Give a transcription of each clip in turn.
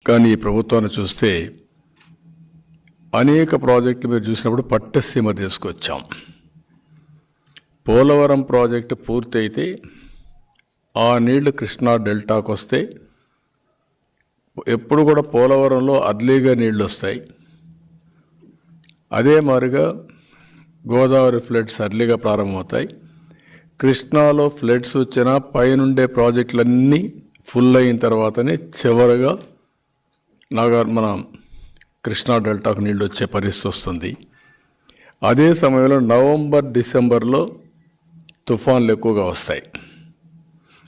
కానీ ఈ ప్రభుత్వాన్ని చూస్తే అనేక ప్రాజెక్టులు మీరు చూసినప్పుడు పట్టసీమ తీసుకొచ్చాం. పోలవరం ప్రాజెక్టు పూర్తి అయితే ఆ నీళ్లు కృష్ణా డెల్టాకు వస్తే ఎప్పుడు కూడా పోలవరంలో అర్లీగా నీళ్లు వస్తాయి. అదే మాదిరిగా గోదావరి ఫ్లడ్స్ అర్లీగా ప్రారంభమవుతాయి. కృష్ణాలో ఫ్లడ్స్ వచ్చినా పైనుండే ప్రాజెక్టులన్నీ ఫుల్ అయిన తర్వాతనే చివరగా మన కృష్ణా డెల్టాకు నీళ్ళు వచ్చే పరిస్థితి వస్తుంది. అదే సమయంలో నవంబర్ డిసెంబర్లో తుఫాన్లు ఎక్కువగా వస్తాయి.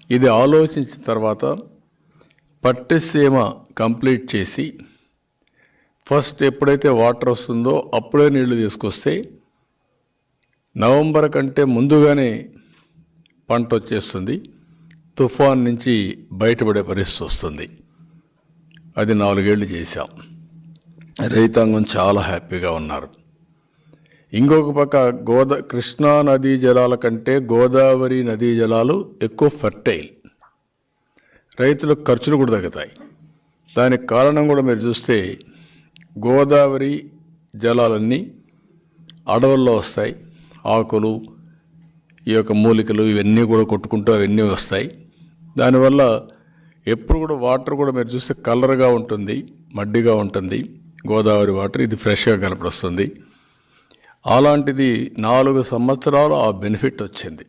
ఇది ఆలోచించిన తర్వాత పట్టిసీమ కంప్లీట్ చేసి ఫస్ట్ ఎప్పుడైతే వాటర్ వస్తుందో అప్పుడే నీళ్లు తీసుకొస్తే నవంబర్ కంటే ముందుగానే పంట వచ్చేస్తుంది. తుఫాన్ నుంచి బయటపడే పరిస్థితి వస్తుంది. అది 4 ఏళ్ళు చేశాం. రైతాంగం చాలా హ్యాపీగా ఉన్నారు. ఇంకొక పక్క కృష్ణా నదీ జలాల కంటే గోదావరి నదీ జలాలు ఎక్కువ ఫర్టైల్, రైతులకు ఖర్చులు కూడా తగ్గుతాయి. దానికి కారణం కూడా మీరు చూస్తే గోదావరి జలాలన్నీ అడవుల్లో వస్తాయి. ఆకులు, ఈ యొక్క మూలికలు ఇవన్నీ కూడా కొట్టుకుంటూ అవన్నీ వస్తాయి. దానివల్ల ఎప్పుడు కూడా వాటర్ కూడా మీరు చూస్తే కలర్గా ఉంటుంది, మడ్డిగా ఉంటుంది గోదావరి వాటర్. ఇది ఫ్రెష్గా కనపడుస్తుంది. అలాంటిది 4 సంవత్సరాలు ఆ బెనిఫిట్ వచ్చింది.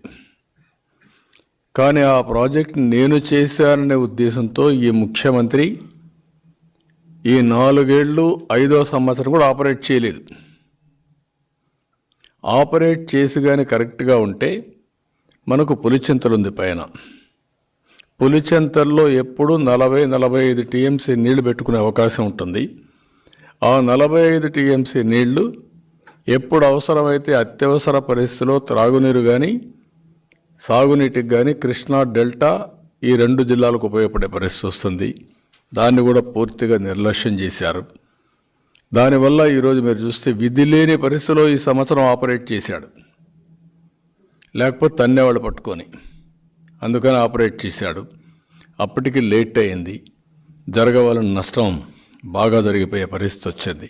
కానీ ఆ ప్రాజెక్ట్ నేను చేశాననే ఉద్దేశంతో ఈ ముఖ్యమంత్రి ఈ 4 ఏళ్ళు 5వ సంవత్సరం కూడా ఆపరేట్ చేయలేదు. ఆపరేట్ చేసి కానీ కరెక్ట్గా ఉంటే మనకు పులిచింతలు ఉంది పైన. పులిచింతల్లో ఎప్పుడు 40-45 టీఎంసీ నీళ్లు పెట్టుకునే అవకాశం ఉంటుంది. ఆ 45 టీఎంసీ నీళ్లు ఎప్పుడు అవసరమైతే అత్యవసర పరిస్థితిలో త్రాగునీరు కానీ సాగునీటికి కానీ కృష్ణా డెల్టా ఈ 2 జిల్లాలకు ఉపయోగపడే పరిస్థితి వస్తుంది. దాన్ని కూడా పూర్తిగా నిర్లక్ష్యం చేశారు. దానివల్ల ఈరోజు మీరు చూస్తే విధి లేని పరిస్థితిలో ఈ సంవత్సరం ఆపరేట్ చేశాడు. లేకపోతే తన్నేవాళ్ళు పట్టుకొని, అందుకని ఆపరేట్ చేశాడు. అప్పటికి లేట్ అయింది. జరగవలసిన నష్టం బాగా జరిగిపోయే పరిస్థితి వచ్చింది.